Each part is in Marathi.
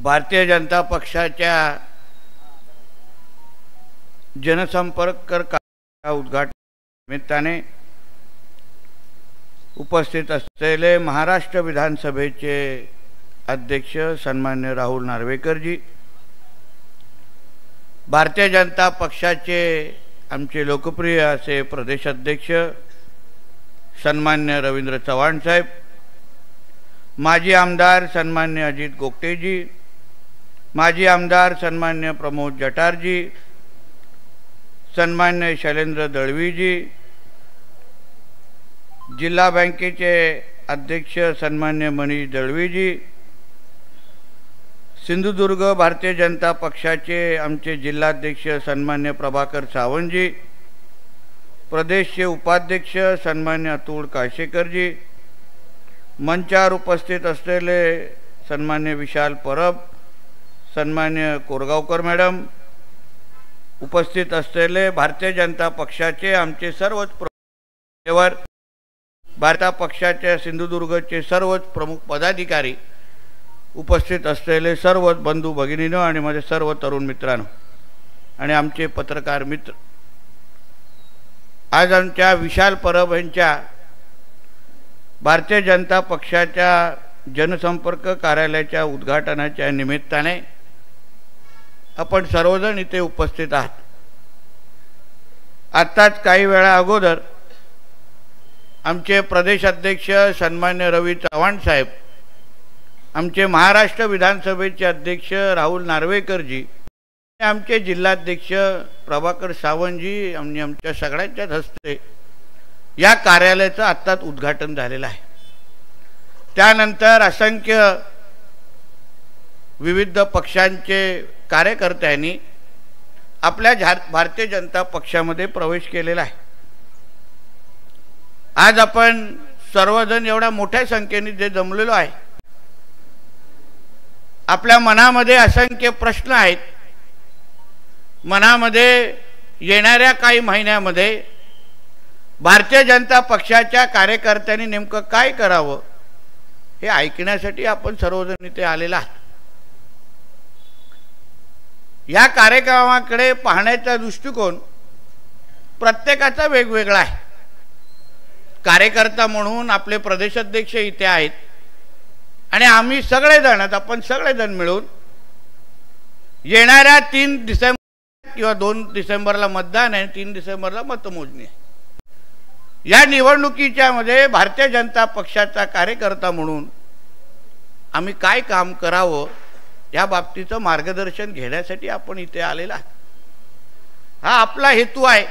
भारतीय जनता पक्षाच्या जनसंपर्क उद्घाटन निमित्ताने उपस्थित असलेले महाराष्ट्र विधानसभेचे अध्यक्ष सन्मान्य राहुल नार्वेकरजी, भारतीय जनता पक्षाचे आमचे लोकप्रिय असे प्रदेश अध्यक्ष सन्मान्य रवींद्र चव्हाण साहेब, माजी आमदार सन्मान्य अजित गोगटेजी, माजी आमदार सन्मान्य प्रमोद जटारजी, सन्मान्य शैलेंद्र दळवीजी, जिल्हा बँकेचे अध्यक्ष सन्मान्य मनीष दळवीजी, सिंधुदुर्ग भारतीय जनता पक्षाचे आमचे जिल्हाध्यक्ष सन्मान्य प्रभाकर सावंतजी, प्रदेशचे उपाध्यक्ष सन्मान्य अतुल काशेकरजी, मंचावर उपस्थित असलेले सन्मान्य विशाल परब, सन्मान्य कोरगावकर मॅडम, उपस्थित असलेले भारतीय जनता पक्षाचे आमचे सर्वच प्रमुख, भारतीय पक्षाच्या सिंधुदुर्गचे सर्वच प्रमुख पदाधिकारी, उपस्थित असलेले सर्व बंधू भगिनींनो आणि माझे सर्व तरुण मित्रांनो आणि आमचे पत्रकार मित्र, आज आमच्या विशाल परब यांच्या भारतीय जनता पक्षाच्या जनसंपर्क कार्यालयाच्या उद्घाटनाच्या निमित्ताने आपण सर्वजण इथे उपस्थित आहात। आत्ताच काही वेळा अगोदर आमचे प्रदेश अध्यक्ष सन्मान्य रवी चव्हाण साहेब, आमचे महाराष्ट्र विधानसभेचे अध्यक्ष राहुल नार्वेकरजी, आमचे जिल्हाध्यक्ष प्रभाकर सावंतजी आणि आमच्या सगळ्यांच्याच हस्ते या कार्यालयाचं आत्ताच उद्घाटन झालेलं आहे। त्यानंतर असंख्य विविध पक्षांचे कार्यकर्त्यांनी आपल्या भारतीय जनता पक्षामध्ये प्रवेश केलेला आहे। आज आपण सर्वजण एवढ्या मोठ्या संख्येने जे जमलेलो आहे, आपल्या मनामध्ये असंख्य प्रश्न आहेत। मनामध्ये येणाऱ्या काही महिन्यामध्ये भारतीय जनता पक्षाच्या कार्यकर्त्यांनी नेमकं काय करावं हे ऐकण्यासाठी आपण सर्वजण इथे आलेला आहात। या कार्यक्रमाकडे पाहण्याचा दृष्टिकोन प्रत्येकाचा वेगवेगळा आहे। कार्यकर्ता म्हणून आपले प्रदेशाध्यक्ष इथे आहेत आणि आम्ही सगळेजण, आपण सगळेजण मिळून येणाऱ्या 3 डिसेंबर किंवा 2 डिसेंबरला मतदान आहे, 3 डिसेंबरला मतमोजणी आहे। या निवडणुकीच्या मध्ये भारतीय जनता पक्षाचा कार्यकर्ता म्हणून आम्ही काय काम करावं या बाबतीचं मार्गदर्शन घेण्यासाठी आपण इथे आलेला आहोत। हा आपला हेतू आहे।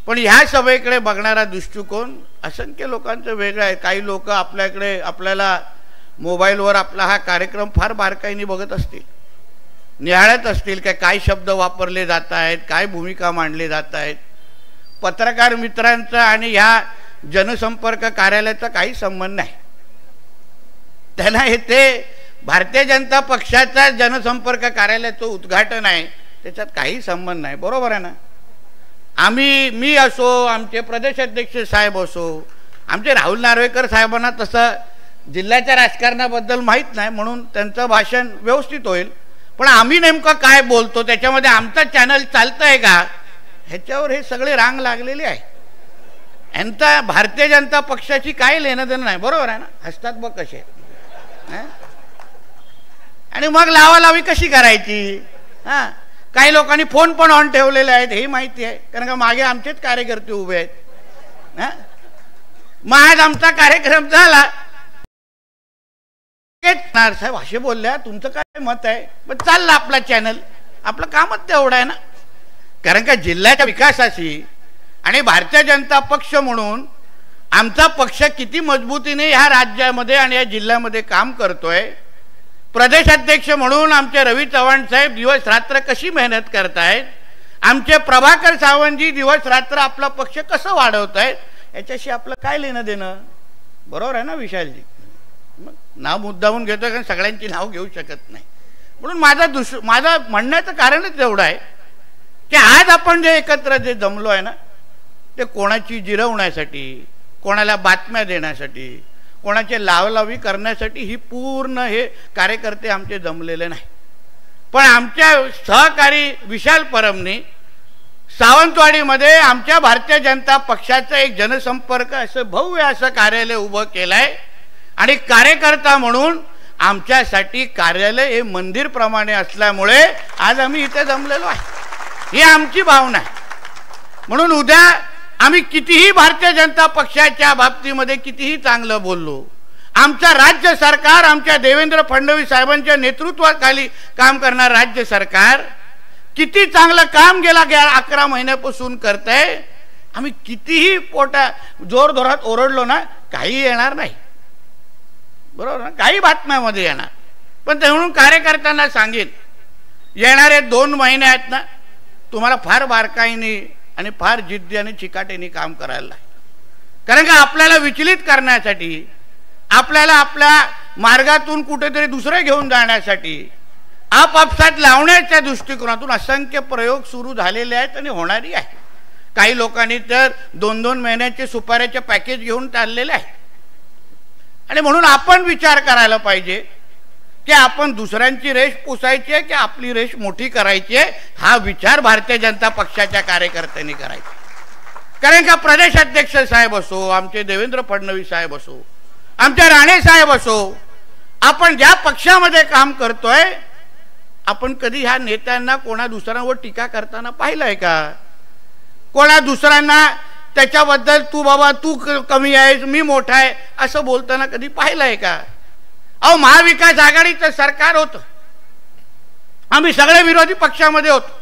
पण ह्या सभेकडे बघणारा दृष्टिकोन असंख्य लोकांचं वेगळं आहे। काही लोक आपल्याकडे आपल्याला मोबाईलवर आपला हा कार्यक्रम फार बारकाईने बघत असतील, निहाळत असतील की काय शब्द वापरले जात आहेत, काय भूमिका मांडली जात आहेत। पत्रकार मित्रांचा आणि ह्या जनसंपर्क कार्यालयाचा काही संबंध नाही। त्यांना हे ते भारतीय जनता पक्षाचा जनसंपर्क कार्यालयाचं उद्घाटन आहे, त्याच्यात काही संबंध नाही। बरोबर आहे ना? मी असो, आमचे प्रदेश अध्यक्ष साहेब असो, आमचे राहुल नार्वेकर साहेबांना तसं जिल्ह्याच्या राजकारणाबद्दल माहीत नाही, म्हणून त्यांचं भाषण व्यवस्थित होईल। पण आम्ही नेमकं काय बोलतो, त्याच्यामध्ये आमचं चॅनल चालतंय का, ह्याच्यावर हे सगळे रांग लागलेली आहे। यांचा भारतीय जनता पक्षाची काय लेणं देणं नाही। बरोबर आहे ना? हसतात बघ कसे। आणि मग लावालावी कशी करायची? काही लोकांनी फोन पण ऑन ठेवलेले आहेत, हे माहिती आहे, कारण का मागे आमचेच कार्यकर्ते उभे आहेत। मग आज आमचा कार्यक्रम झाला, साहेब असे बोलल्या, तुमचं काय मत आहे? पण चाललं आपला चॅनल, आपलं कामच तेवढं आहे ना। कारण का जिल्ह्याच्या विकासाशी आणि भारतीय जनता पक्ष म्हणून आमचा पक्ष किती मजबूतीने ह्या राज्यामध्ये आणि या जिल्ह्यामध्ये काम करतोय, प्रदेश अध्यक्ष म्हणून आमचे रवी चव्हाण साहेब दिवस रात्र कशी मेहनत करतायत, आमचे प्रभाकर सावंतजी दिवस रात्र आपला पक्ष कसं वाढवतायत, याच्याशी आपलं काय लेणं देणं? बरोबर आहे ना विशालजी? मग नाव मुद्दामून घेतो, कारण सगळ्यांची नाव घेऊ शकत नाही। म्हणून माझं म्हणण्याचं कारणच एवढं आहे की आज आपण जे एकत्र जे जमलो आहे ना, ते कोणाची जिरवण्यासाठी, कोणाला बातम्या देण्यासाठी, कोणाचे लावलावी करण्यासाठी ही पूर्ण हे कार्यकर्ते आमचे जमलेले नाही. पण आमच्या सहकारी विशाल परमनी सावंतवाडीमध्ये आमच्या भारतीय जनता पक्षाचं एक जनसंपर्क असं भव्य असं कार्यालय उभं केलंय आणि कार्यकर्ता म्हणून आमच्यासाठी कार्यालय हे मंदिरप्रमाणे असल्यामुळे आज आम्ही इथे जमलेलो आहे. ही आमची भावना आहे. म्हणून उद्या आम्ही कितीही भारतीय जनता पक्षाच्या बाबतीमध्ये कितीही चांगलं बोललो, आमचं राज्य सरकार आमच्या देवेंद्र फडणवीस साहेबांच्या नेतृत्वाखाली काम करणार राज्य सरकार किती चांगलं काम गेला 11 महिन्यापासून करतंय, आम्ही कितीही जोरधोरात ओरडलो ना काही येणार नाही. बरोबर ना, काही बातम्यामध्ये येणार. पण ते म्हणून कार्यकर्त्यांना सांगेन येणारे 2 महिने आहेत ना तुम्हाला फार बारकाईने आणि फार जिद्दी आणि चिकाटीने काम करायला लागेल. कारण का आपल्याला विचलित करण्यासाठी, आपल्याला आपल्या मार्गातून कुठेतरी दुसरे घेऊन जाण्यासाठी, आपापसात लावण्याच्या दृष्टिकोनातून असंख्य प्रयोग सुरू झालेले आहेत आणि होणारी आहे. काही लोकांनी तर 2-2 महिन्याचे सुपाऱ्याचे पॅकेज घेऊन चाललेले आहे. आणि म्हणून आपण विचार करायला पाहिजे की आपण दुसऱ्यांची रेष पुसायची आहे की आपली रेष मोठी करायची आहे. हा विचार भारतीय जनता पक्षाच्या कार्यकर्त्यांनी करायचा. कारण का प्रदेशाध्यक्ष साहेब असो, आमचे देवेंद्र फडणवीस साहेब असो, आमचे राणे साहेब असो, आपण ज्या पक्षामध्ये काम करतोय आपण कधी ह्या नेत्यांना कोणा दुसऱ्यांवर टीका करताना पाहिलंय का? कोणा दुसऱ्यांना त्याच्याबद्दल तू बाबा तू कमी आहेस मी मोठा आहे असं बोलताना कधी पाहिलंय का? अहो महाविकास आघाडीचं सरकार होतं, आम्ही सगळे विरोधी पक्षामध्ये होतो.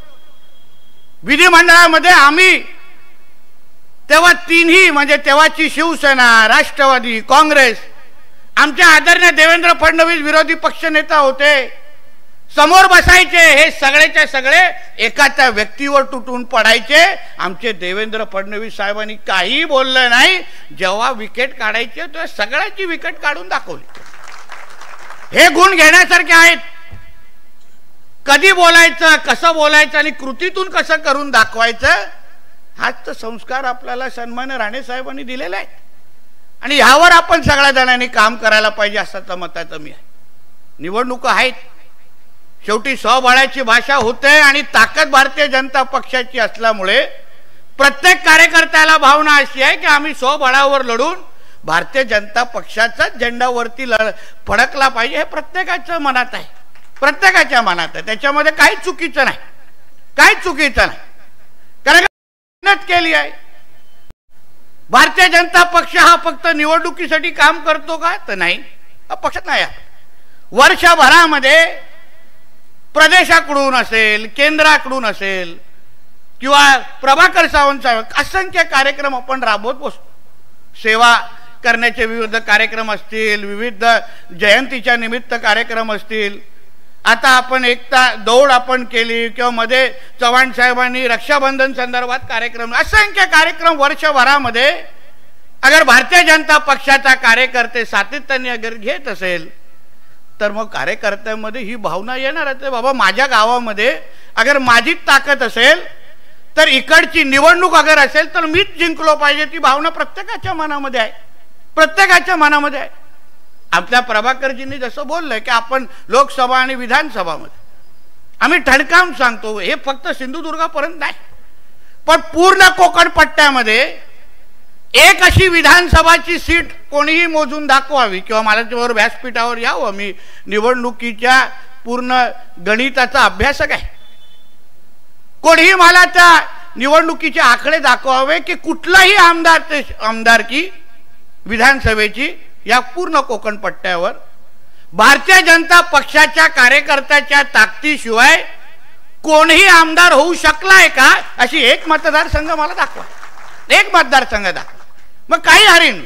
विधिमंडळामध्ये आम्ही तेव्हा तिन्ही म्हणजे तेव्हाची शिवसेना, राष्ट्रवादी, काँग्रेस, आमच्या आदरणीय देवेंद्र फडणवीस विरोधी पक्षनेता होते. समोर बसायचे हे सगळेच्या सगळे एखाद्या व्यक्तीवर तुटून पडायचे. आमचे देवेंद्र फडणवीस साहेबांनी काही बोललं नाही. जेव्हा विकेट काढायचे तेव्हा सगळ्याची विकेट काढून दाखवली. हे गुण घेण्यासारखे आहेत. कधी बोलायचं, कसं बोलायचं आणि कृतीतून कसं करून दाखवायचं हाच तर संस्कार आपल्याला सन्मान्य राणे साहेबांनी दिलेला आहे. आणि ह्यावर आपण सगळ्या जणांनी काम करायला पाहिजे असं मताचं मी आहे. निवडणुका आहेत, शेवटी स्वबळाची भाषा होते आणि ताकद भारतीय जनता पक्षाची असल्यामुळे प्रत्येक कार्यकर्त्याला भावना अशी आहे की आम्ही स्वबळावर लढून भारतीय जनता पक्षाचाच झेंडावरती फडकला पाहिजे. हे प्रत्येकाच्या मनात आहे, प्रत्येकाच्या मनात आहे. त्याच्यामध्ये काही चुकीचं नाही, काही चुकीचं नाही. कारण मेहनत केली आहे. भारतीय जनता पक्ष हा फक्त निवडणुकीसाठी काम करतो का? तर नाही, हा पक्ष नाही. वर्षभरामध्ये प्रदेशाकडून असेल, केंद्राकडून असेल किंवा प्रभाकर सावंत साहेब असंख्य कार्यक्रम आपण राबवत बसतो. सेवा करण्याचे विविध कार्यक्रम असतील, विविध जयंतीच्या निमित्त कार्यक्रम असतील. आता आपण एकता दौड आपण केली किंवा मध्ये चव्हाण साहेबांनी रक्षाबंधन संदर्भात कार्यक्रम, असंख्य कार्यक्रम वर्षभरामध्ये अगर भारतीय जनता पक्षाचा कार्यकर्ते सातत्याने अगर घेत असेल तर मग कार्यकर्त्यांमध्ये ही भावना येणार आहे बाबा माझ्या गावामध्ये अगर माझी ताकद असेल तर इकडची निवडणूक अगर असेल तर मीच जिंकलो पाहिजे. ती भावना प्रत्येकाच्या मनामध्ये आहे, प्रत्येकाच्या मनामध्ये आहे. आपल्या प्रभाकरजींनी जसं बोललंय की आपण लोकसभा आणि विधानसभामध्ये आम्ही ठणकाम सांगतो हे फक्त सिंधुदुर्गापर्यंत नाही पण पूर्ण कोकण पट्ट्यामध्ये एक अशी विधानसभाची सीट कोणीही मोजून दाखवावी किंवा मला त्यावर व्यासपीठावर यावं. मी निवडणुकीच्या पूर्ण गणिताचा अभ्यासक आहे. कोणीही मला त्या निवडणुकीचे आकडे दाखवावे की कुठलाही आमदारकी विधानसभेची या पूर्ण कोकण पट्ट्यावर भारतीय जनता पक्षाच्या कार्यकर्त्याच्या ताकदीशिवाय कोणीही आमदार होऊ शकलाय का अशी एक मतदारसंघ मला दाखवा, एक मतदारसंघ दाखवा. मग काही हरीन.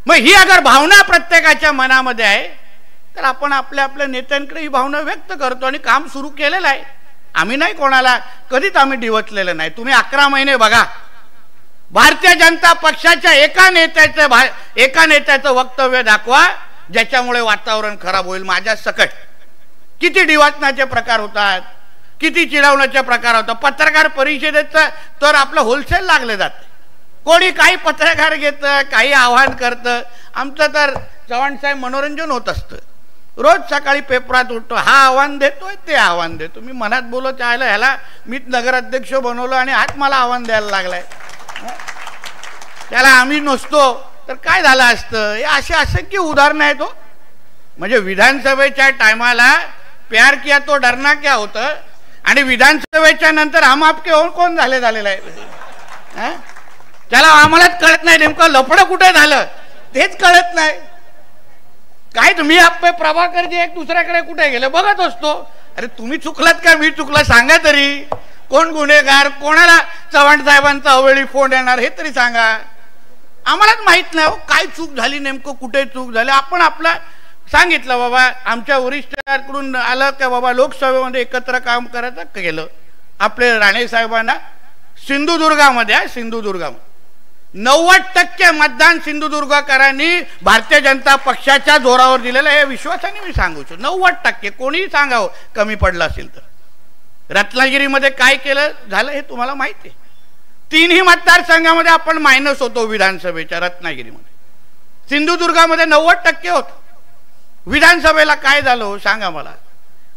मग ही अगर भावना प्रत्येकाच्या मनामध्ये आहे तर आपण आपल्या आपल्या नेत्यांकडे ही भावना व्यक्त करतो आणि काम सुरू केलेलं आहे. आम्ही नाही कोणाला कधीच आम्ही डिवचलेलं नाही. तुम्ही 11 महिने बघा भारतीय जनता पक्षाच्या एका नेत्याचं वक्तव्य दाखवा ज्याच्यामुळे वातावरण खराब होईल. माझ्या सकट किती डिवचण्याचे प्रकार होतात, किती चिडवण्याचे प्रकार होतात. पत्रकार परिषदेचं तर आपलं होलसेल लागले जाते. कोणी काही पत्रकार घेतं, काही आव्हान करतं. आमचं तर चव्हाण साहेब मनोरंजन होत असतं. रोज सकाळी पेपरात उठतो, हा आव्हान देतोय ते आव्हान देतो. मी मनात बोलत आहे ह्याला मीच नगराध्यक्ष बनवलं आणि हाच मला आव्हान द्यायला लागलाय. त्याला आम्ही नसतो तर काय झालं असतं. हे असे असंख्य उदाहरणं आहेत. हो म्हणजे विधानसभेच्या टायमाला प्यार किया तो डरना क्या होतं आणि विधानसभेच्या नंतर हम आपके होऊन कोण झालेलं आहे. त्याला आम्हालाच कळत नाही नेमकं लफडं कुठे झालं तेच कळत नाही. काय तुम्ही आपले प्रभाकरजी एक दुसऱ्याकडे कुठे गेले बघत असतो. अरे तुम्ही चुकलात का मी चुकला सांगा तरी. कोण गुन्हेगार, कोणाला चव्हाण साहेबांचा अवेळी फोन येणार हे तरी सांगा. आम्हालाच माहित नाही हो काय चूक झाली, नेमकं कुठे चूक झाली. आपण आपला सांगितलं बाबा आमच्या वरिष्ठांकडून आलं का बाबा लोकसभेमध्ये एकत्र काम करायचं केलं. आपले राणे साहेबांना सिंधुदुर्गामध्ये 90% मतदान सिंधुदुर्गकरांनी भारतीय जनता पक्षाच्या जोरावर दिलेलं हे विश्वासाने मी सांगू शकतो. 90% कोणीही सांगावं कमी पडलं असेल तर. रत्नागिरीमध्ये काय केलं झालं हे तुम्हाला माहिती आहे. 3ही मतदारसंघामध्ये आपण मायनस होतो विधानसभेच्या. रत्नागिरीमध्ये, सिंधुदुर्गामध्ये 90% होत. विधानसभेला काय झालं सांगा मला.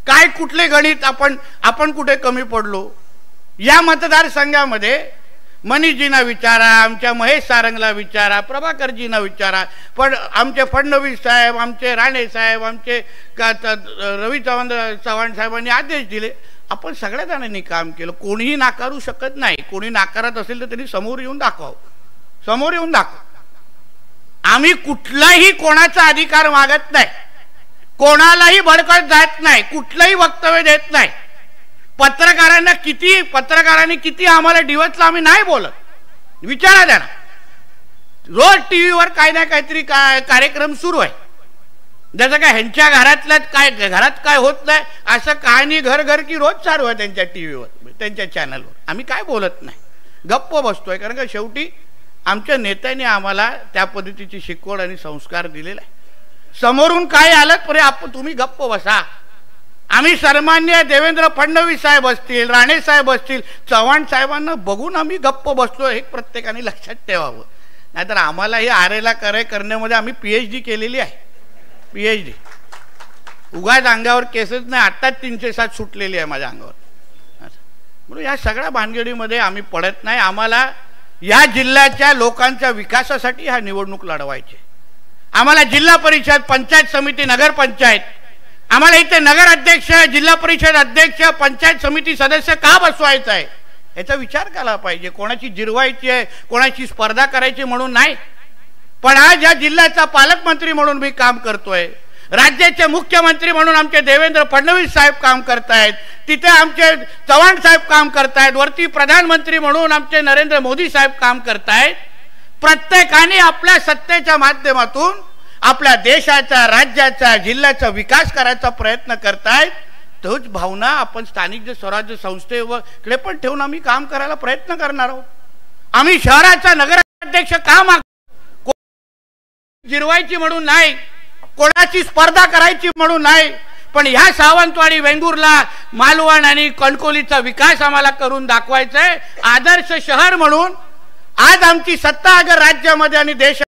काय कुठले गणित आपण कुठे कमी पडलो. या मतदारसंघामध्ये मनीषजींना विचारा, आमच्या महेश सारंगला विचारा, प्रभाकरजींना विचारा, पण आमचे फडणवीस साहेब, आमचे राणे साहेब, आमचे रवी चव्हाण साहेबांनी आदेश दिले. आपण सगळ्या जणांनी काम केलं. कोणीही नाकारू शकत नाही. कोणी नाकारत असेल तर त्यांनी समोर येऊन दाखवावं. समोर येऊन दाखव. आम्ही कुठलाही कोणाचा अधिकार मागत नाही, कोणालाही भडकत जात नाही, कुठलंही वक्तव्य देत नाही. पत्रकारांनी किती आम्हाला डिवचलं आम्ही नाही बोलत. विचारा द्या ना. रोज टीव्हीवर काही ना काहीतरी कार्यक्रम सुरू आहे. जसं काय ह्यांच्या घरात काय होत नाही असं कहाणी घर की रोज चालू आहे त्यांच्या टीव्हीवर, त्यांच्या चॅनलवर. आम्ही काय बोलत नाही, गप्प बसतोय. कारण का शेवटी आमच्या नेत्यांनी आम्हाला त्या पद्धतीची शिकवण आणि संस्कार दिलेला आहे. समोरून काय आलं तरी तुम्ही गप्प बसा. आम्ही सन्मान्य देवेंद्र फडणवीस साहेब असतील, राणे साहेब असतील, चव्हाण साहेबांना बघून आम्ही गप्प बसतो हे प्रत्येकाने लक्षात ठेवावं. नाहीतर आम्हाला हे आरेला करण्यामध्ये आम्ही PhD केलेली आहे. PhD उगाच अंगावर केसच नाही. आत्ताच 307 सुटलेली आहे माझ्या अंगावर. म्हणून या सगळ्या भानगडीमध्ये आम्ही पडत नाही. आम्हाला या जिल्ह्याच्या लोकांच्या विकासासाठी हा निवडणूक लढवायची. आम्हाला जिल्हा परिषद, पंचायत समिती, नगरपंचायत, आम्हाला इथे नगर अध्यक्ष, जिल्हा परिषद अध्यक्ष, पंचायत समिती सदस्य का बसवायचं आहे याचा विचार केला पाहिजे. कोणाची जिरवायची आहे, कोणाची स्पर्धा करायची म्हणून नाही. पण आज या जिल्ह्याचा पालकमंत्री म्हणून मी काम करतोय. राज्याचे मुख्यमंत्री म्हणून आमचे देवेंद्र फडणवीस साहेब काम करतायत. तिथे आमचे चव्हाण साहेब काम करतायत. वरती प्रधानमंत्री म्हणून आमचे नरेंद्र मोदी साहेब काम करतायत. प्रत्येकाने आपल्या सत्तेच्या माध्यमातून आपल्या देशाचा, राज्याचा, जिल्ह्याचा विकास करायचा प्रयत्न करतायत. तोच भावना आपण स्थानिक जे स्वराज्य संस्थेकडे पण ठेवून आम्ही काम करायला प्रयत्न करणार आहोत. आम्ही शहराचा नगराध्यक्ष का मागतो, जिरवायची म्हणून नाही, कोणाची स्पर्धा करायची म्हणून नाही, पण ह्या सावंतवाडी, वेंगुर्ला, मालवण आणि कणकोलीचा विकास आम्हाला करून दाखवायचा आहे. आदर्श शहर म्हणून आज आमची सत्ता अगर राज्यामध्ये आणि देशात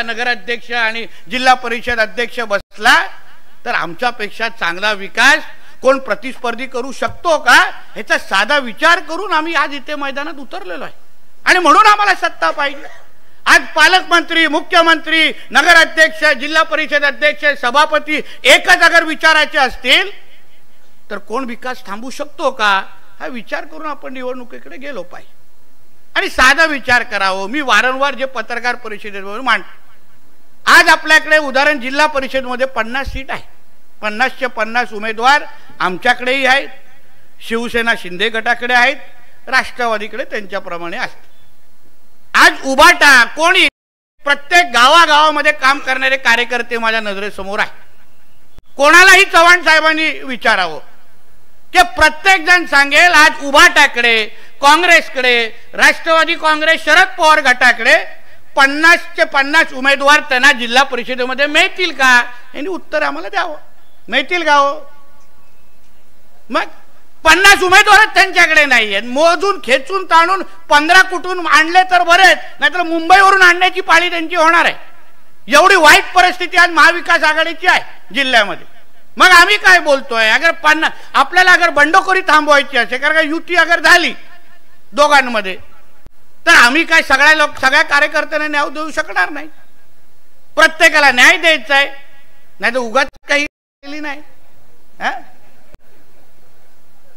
नगराध्यक्ष आणि जिल्हा परिषद अध्यक्ष बसला तर आमच्यापेक्षा चांगला विकास कोण प्रतिस्पर्धी करू शकतो का ह्याचा साधा विचार करून आम्ही आज इथे मैदानात उतरलेलो आहे. आणि म्हणून आम्हाला सत्ता पाहिजे. आज पालकमंत्री, मुख्यमंत्री, नगराध्यक्ष, जिल्हा परिषद अध्यक्ष, सभापती एकच अगर विचाराचे असतील तर कोण विकास थांबू शकतो का हा विचार करून आपण निवडणुकीकडे गेलो पाहिजे. आणि साधा विचार करावं. मी वारंवार जे पत्रकार परिषदेवर मांडतो, आज आपल्याकडे उदाहरण जिल्हा परिषदमध्ये 50 सीट आहे. 50चे 50 उमेदवार आमच्याकडेही आहेत, शिवसेना शिंदे गटाकडे आहेत, राष्ट्रवादीकडे त्यांच्याप्रमाणे असते. आज उभाटा कोणी, प्रत्येक गावागावामध्ये काम करणारे कार्यकर्ते माझ्या नजरेसमोर आहे. कोणालाही चव्हाण साहेबांनी विचारावं की प्रत्येक जण सांगेल आज उभाटाकडे, काँग्रेसकडे, राष्ट्रवादी काँग्रेस, शरद पवार गटाकडे 50चे 50 उमेदवार त्यांना जिल्हा परिषदेमध्ये मिळतील का यांनी उत्तर आम्हाला द्यावं. मिळतील का हो? मग 50 उमेदवारच त्यांच्याकडे नाही आहेत. मोजून खेचून ताणून 15 कुठून आणले तर बरे आहेत, नाहीतर मुंबईवरून आणण्याची पाळी त्यांची होणार आहे. एवढी वाईट परिस्थिती आज महाविकास आघाडीची आहे जिल्ह्यामध्ये. मग आम्ही काय बोलतोय, अगर आपल्याला अगर बंडखोरी थांबवायची असेल, कारण का युती अगर झाली दोघांमध्ये, तर आम्ही काय सगळ्या कार्यकर्त्यांना न्याय देऊ शकणार नाही. प्रत्येकाला न्याय द्यायचा आहे, नाही तर उगाच काही केली नाही.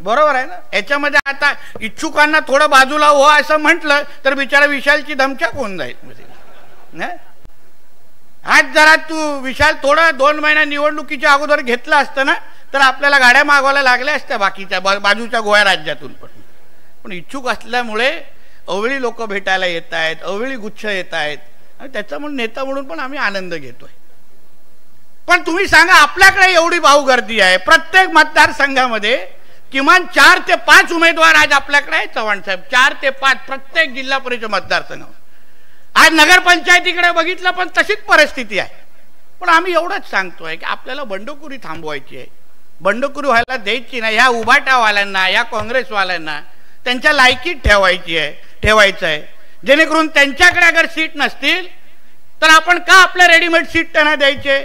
बरोबर आहे ना. याच्यामध्ये आता इच्छुकांना थोडं बाजूला हो असं म्हटलं तर बिचारा विशालची धमचक होऊन जाईल. आज जरा तू विशाल थोडं 2 महिना निवडणुकीच्या अगोदर घेतलं असतं ना, तर आपल्याला गाड्या मागवायला लागल्या असत्या बाकीच्या बाजूच्या गोव्या राज्यातून. पण इच्छुक असल्यामुळे अवळी लोक भेटायला येत आहेत, अवळी गुच्छ येत आहेत, आणि त्याच्यामुळे नेता म्हणून पण आम्ही आनंद घेतोय. पण तुम्ही सांगा, आपल्याकडे एवढी भाऊगर्दी आहे, प्रत्येक मतदारसंघामध्ये किमान 4 ते 5 उमेदवार आज आपल्याकडे आहेत. चव्हाण साहेब, 4 ते 5 प्रत्येक जिल्हा परिषद मतदारसंघावर. आज नगरपंचायतीकडे बघितलं पण तशीच परिस्थिती आहे. पण आम्ही एवढंच सांगतोय की आपल्याला बंडखोरी थांबवायची आहे, बंडखोरी व्हायला द्यायची नाही. ह्या उभाटावाल्यांना, या काँग्रेसवाल्यांना त्यांच्या लायकीत ठेवायचं आहे, जेणेकरून त्यांच्याकडे अगर सीट नसतील तर आपण का आपल्या रेडीमेड सीट त्यांना द्यायचे.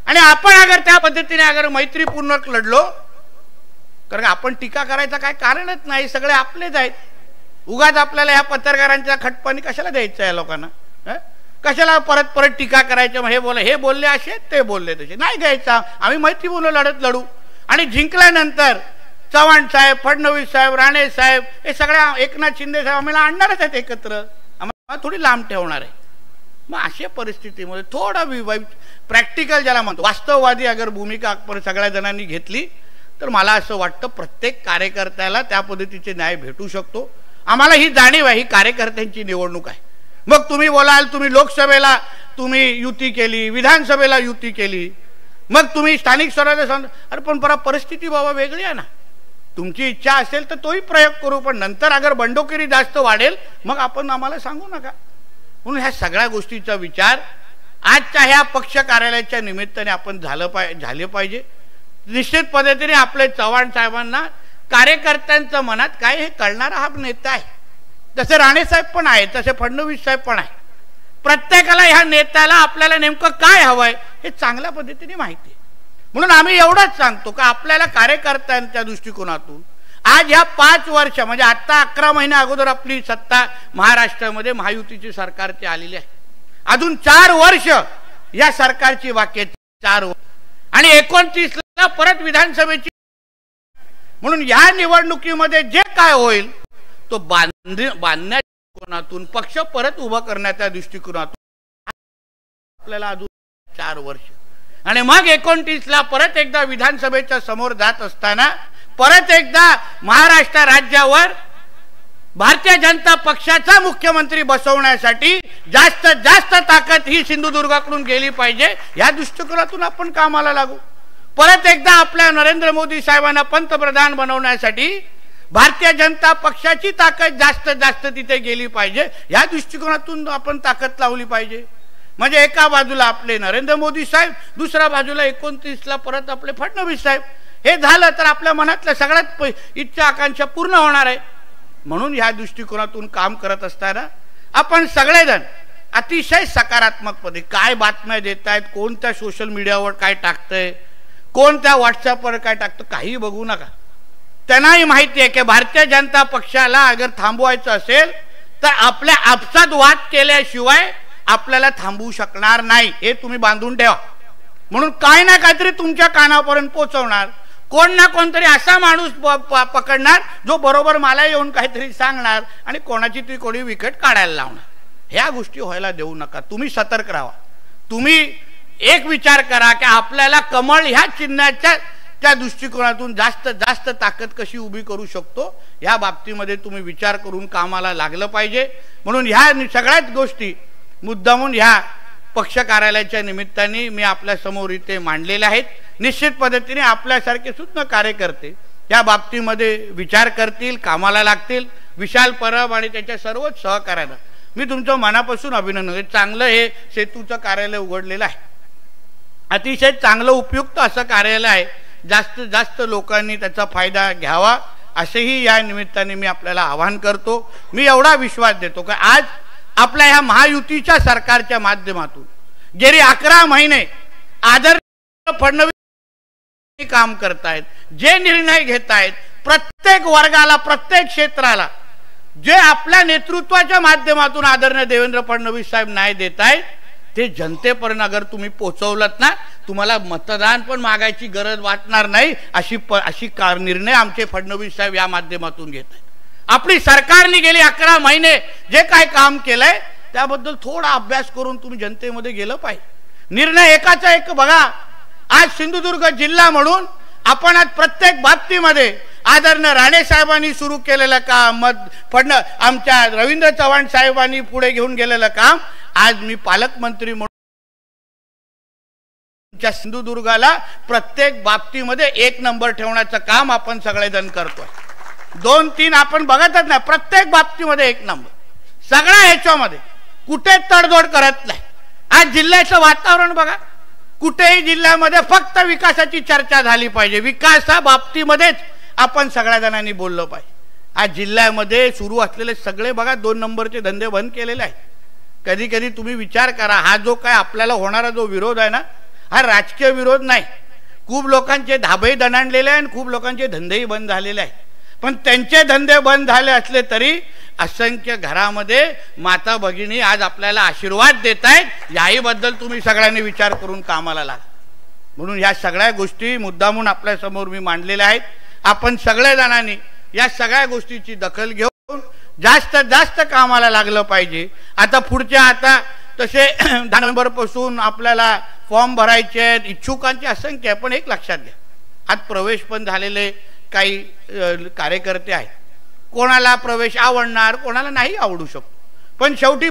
आणि आपण अगर त्या पद्धतीने अगर मैत्रीपूर्ण लढलो, कारण आपण टीका करायचं काय कारणच नाही, सगळे आपलेच आहेत. उगाच आपल्याला ह्या पत्रकारांच्या खटपाणी कशाला द्यायचं आहे लोकांना, कशाला परत परत टीका करायचं. हे बोलले असे, ते बोलले तसे, नाही द्यायचा. आम्ही मैत्रीपूर्ण लढू, आणि जिंकल्यानंतर चव्हाण साहेब, फडणवीस साहेब, राणे साहेब, हे सगळ्या एकनाथ शिंदे साहेब आम्हाला आणणारच आहेत एकत्र, आम्हाला थोडी लांब ठेवणार आहे. मग अशा परिस्थितीमध्ये थोडं प्रॅक्टिकल ज्याला म्हणतो, वास्तववादी अगर भूमिका आपण सगळ्या जणांनी घेतली तर मला असं वाटतं प्रत्येक कार्यकर्त्याला त्या पद्धतीचे न्याय भेटू शकतो. आम्हाला ही जाणीव आहे, ही कार्यकर्त्यांची निवडणूक आहे. मग तुम्ही बोलाल, तुम्ही लोकसभेला तुम्ही युती केली, विधानसभेला युती केली, मग तुम्ही स्थानिक स्वराज्य, अरे पण परिस्थिती बाबा वेगळी आहे ना. तुमची इच्छा असेल तर तोही प्रयोग करू, पण नंतर अगर बंडखोरी जास्त वाढेल मग आपण आम्हाला सांगू नका. म्हणून ह्या सगळ्या गोष्टीचा विचार आजच्या ह्या पक्ष कार्यालयाच्या निमित्ताने आपण झाले पाहिजे. निश्चित पद्धतीने आपले चव्हाण साहेबांना कार्यकर्त्यांच्या मनात काय हे कळणारा हा नेता आहे. तसे राणे साहेब पण आहेत, तसे फडणवीस साहेब पण आहे. प्रत्येकाला ह्या नेत्याला आपल्याला नेमकं काय हवंय हे चांगल्या पद्धतीने माहिती आहे. म्हणून आम्ही एवढंच सांगतो की आपल्याला कार्यकर्त्यांच्या दृष्टिकोनातून आज ह्या 5 वर्ष, म्हणजे आता 11 महिन्या अगोदर आपली सत्ता महाराष्ट्रामध्ये महायुतीची सरकारची आलेली आहे. अजून 4 वर्ष या सरकारची बाकी आहेत, 4 वर्ष, आणि 29ला परत विधानसभेची. म्हणून या निवडणुकीमध्ये जे काय होईल तो बांधण्याच्या दृष्टिकोनातून, पक्ष परत उभा करण्याच्या दृष्टिकोनातून आपल्याला अजून 4 वर्ष, आणि मग 29ला परत एकदा विधानसभेच्या समोर जात असताना परत एकदा महाराष्ट्र राज्यावर भारतीय जनता पक्षाचा मुख्यमंत्री बसवण्यासाठी जास्तीत जास्त ताकद ही सिंधुदुर्गाकडून गेली पाहिजे. या दृष्टिकोनातून आपण कामाला लागू. परत एकदा आपल्या नरेंद्र मोदी साहेबांना पंतप्रधान बनवण्यासाठी भारतीय जनता पक्षाची ताकद जास्तीत जास्त तिथे गेली पाहिजे. या दृष्टिकोनातून आपण ताकद लावली पाहिजे. म्हणजे एका बाजूला आपले नरेंद्र मोदी साहेब, दुसऱ्या बाजूला 29ला परत आपले फडणवीस साहेब. हे झालं तर आपल्या मनातल्या सगळ्यात इच्छा आकांक्षा पूर्ण होणार आहे. म्हणून ह्या दृष्टिकोनातून काम करत असताना आपण सगळेजण अतिशय सकारात्मकपणे काय बातम्या देत आहेत, कोणत्या सोशल मीडियावर काय टाकतंय, कोणत्या व्हॉट्सअपवर काय टाकतं, काही बघू नका. त्यांनाही माहिती आहे की भारतीय जनता पक्षाला अगर थांबवायचं असेल तर आपल्या आपसात वाद केल्याशिवाय आपल्याला थांबवू शकणार नाही, हे तुम्ही बांधून ठेवा. म्हणून काय ना काहीतरी तुमच्या कानापर्यंत पोहोचवणार, कोण ना कोणतरी असा माणूस पकडणार जो बरोबर मला येऊन काहीतरी सांगणार आणि कोणाची तरी कोणी विकेट काढायला लावणार. ह्या गोष्टी व्हायला देऊ नका. तुम्ही सतर्क राहा. तुम्ही एक विचार करा की आपल्याला कमळ ह्या चिन्हाच्या त्या दृष्टिकोनातून जास्त जास्त ताकद कशी उभी करू शकतो, या बाबतीमध्ये तुम्ही विचार करून कामाला लागलं पाहिजे. म्हणून ह्या सगळ्याच गोष्टी मुद्दामून ह्या पक्ष कार्यालयाच्या निमित्ताने मी आपल्या समोर इथे मांडलेल्या आहेत. निश्चित पद्धतीने आपल्यासारखे सुद्धा कार्यकर्ते या बाबतीमध्ये विचार करतील, कामाला लागतील. विशाल परब आणि त्याच्या सर्वच सहकार्याला मी तुमचं मनापासून अभिनंदन. चांगलं हे सेतूचं कार्यालय उघडलेलं आहे, अतिशय चांगलं उपयुक्त असं कार्यालय आहे. जास्तीत जास्त लोकांनी त्याचा फायदा घ्यावा असेही या निमित्ताने मी आपल्याला आवाहन करतो। मी एवढा विश्वास देतो की आज आपल्या ह्या महायुतीच्या सरकारच्या माध्यमातून गेली 11 महिने आदरणीय फडणवीस काम करतायत, जे निर्णय घेतायत, प्रत्येक वर्गाला प्रत्येक क्षेत्राला जे आपल्या नेतृत्वाच्या माध्यमातून आदरणीय देवेंद्र फडणवीस साहेब न्याय देत आहेत ते जनतेपर्यंत अगर तुम्ही पोहोचवलत ना, तुम्हाला मतदान पण मागायची गरज वाटणार नाही अशी निर्णय आमचे फडणवीस साहेब या माध्यमातून घेत आहेत। आपली सरकारने गेली 11 महिने जे काय काम केलंय त्याबद्दल थोडा अभ्यास करून तुम्ही जनतेमध्ये गेलं पाहिजे। निर्णय एकाचा एक बघा। आज सिंधुदुर्ग जिल्हा म्हणून आपण आज प्रत्येक बाबतीमध्ये आदरणीय राणे साहेबांनी सुरू केलेलं काम, आमच्या रवींद्र चव्हाण साहेबांनी पुढे घेऊन गेलेलं काम, आज मी पालकमंत्री म्हणून सिंधुदुर्गाला प्रत्येक बाबतीमध्ये 1 नंबर ठेवण्याचं काम आपण सगळेजण करतोय। 2-3 आपण बघतच नाही, प्रत्येक बाबतीमध्ये 1 नंबर, सगळ्या ह्याच्यामध्ये कुठे तडजोड करत नाही। आज जिल्ह्याचं वातावरण बघा, कुठेही जिल्ह्यामध्ये फक्त विकासाची चर्चा झाली पाहिजे, विकासा बाबतीमध्येच आपण सगळ्या जणांनी बोललं पाहिजे। आज जिल्ह्यामध्ये सुरू असलेले सगळे बघा 2 नंबरचे धंदे बंद केलेले आहेत। कधी कधी तुम्ही विचार करा, हा जो काय आपल्याला होणारा जो विरोध आहे ना, हा राजकीय विरोध नाही। खूप लोकांचे धाबे दणाणलेले आहे आणि खूप लोकांचे धंदेही बंद झालेले आहेत, पण त्यांचे धंदे बंद झाले असले तरी असंख्य घरामध्ये माता भगिनी आज आपल्याला आशीर्वाद देत आहेत, याही बद्दल तुम्ही सगळ्यांनी विचार करून कामाला लागा। म्हणून ह्या सगळ्या गोष्टी मुद्दामून आपल्या समोर मी मांडलेल्या आहेत। आपण सगळ्या जणांनी या सगळ्या गोष्टीची दखल घेऊन जास्तीत जास्त कामाला लागलं पाहिजे। आता तसे 10 नोव्हेंबरपासून आपल्याला फॉर्म भरायचे आहेत, इच्छुकांची असंख्य आहे, पण एक लक्षात घ्या, आज प्रवेश पण झालेले काही कार्यकर्ते आहेत, कोणाला प्रवेश आवडणार कोणाला नाही आवडू शकतो, पण शेवटी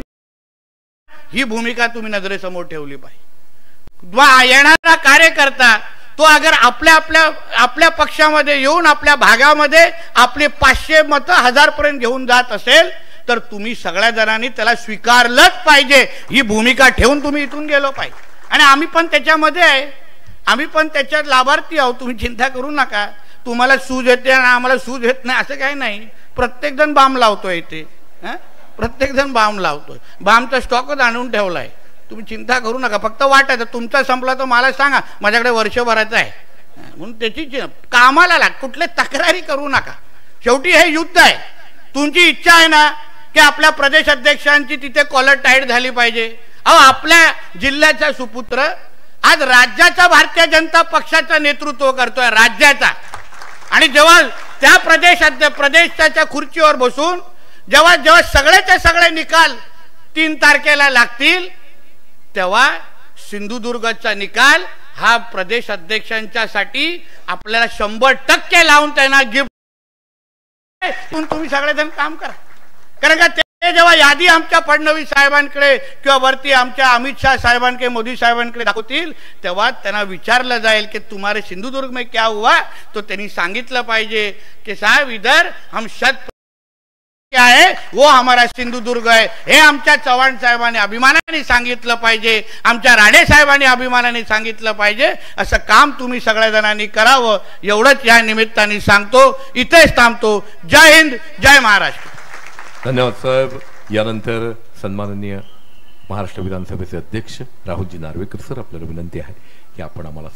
ही भूमिका तुम्ही नजरेसमोर ठेवली पाहिजे। येणारा कार्यकर्ता तो अगर आपल्या पक्षामध्ये येऊन आपल्या भागामध्ये आपले 500 मतं 1000 पर्यंत घेऊन जात असेल तर तुम्ही सगळ्या जणांनी त्याला स्वीकारलंच पाहिजे, ही भूमिका ठेवून तुम्ही इथून गेलो पाहिजे। आणि आम्ही पण त्याच्यामध्ये आहे, आम्ही पण त्याच्यात लाभार्थी आहोत, तुम्ही चिंता करू नका। तुम्हाला सूज येते आणि आम्हाला सूज येत नाही असं काही नाही, प्रत्येक जण बाम लावतोय इथे, प्रत्येक जण बाम लावतोय, बामचा स्टॉकच आणून ठेवलाय, तुम्ही चिंता करू नका। फक्त वाटायचं तुमचा संपला तर मला सांगा, माझ्याकडे वर्षभराचा आहे, म्हणून त्याची कामाला लाग, कुठले तक्रारी करू नका। शेवटी हे युद्ध आहे, तुमची इच्छा आहे ना की आपल्या प्रदेश अध्यक्षांची तिथे कॉलर टाईट झाली पाहिजे। अहो आपल्या जिल्ह्याचा सुपुत्र आज राज्याचा भारतीय जनता पक्षाचं नेतृत्व करतोय, राज्याचा, आणि जेव्हा त्या प्रदेशाच्या खुर्चीवर बसून जेव्हा सगळेचे सगळे निकाल 3 तारखेला लागतील तेव्हा सिंधुदुर्गचा निकाल हा प्रदेश अध्यक्षांच्यासाठी आपल्याला 100% लावून त्यांना गिफ्ट, तुम्ही सगळेजण काम करा। कारण का ते जेव्हा यादी आमच्या फडणवीस साहेबांकडे किंवा वरती आमच्या अमित शाह साहेबांकडे, मोदी साहेबांकडे दाखवतील तेव्हा त्यांना विचारलं जाईल की तुम्हारे सिंधुदुर्ग में क्या हुआ, तो त्यांनी सांगितलं पाहिजे की साहेब इधर हम क्या है वो हमारा सिंधुदुर्ग है, हे आमच्या चव्हाण साहेबांनी अभिमानाने सांगितलं पाहिजे, आमच्या राणे साहेबांनी अभिमानाने सांगितलं पाहिजे। असं काम तुम्ही सगळ्या जणांनी करावं एवढंच या निमित्ताने सांगतो। इथेच थांबतो। जय हिंद, जय महाराष्ट्र। धन्यवाद साहेब। यानंतर सन्माननीय महाराष्ट्र विधानसभेचे अध्यक्ष राहुलजी नार्वेकर सर, आपल्याला विनंती आहे की आपण आम्हाला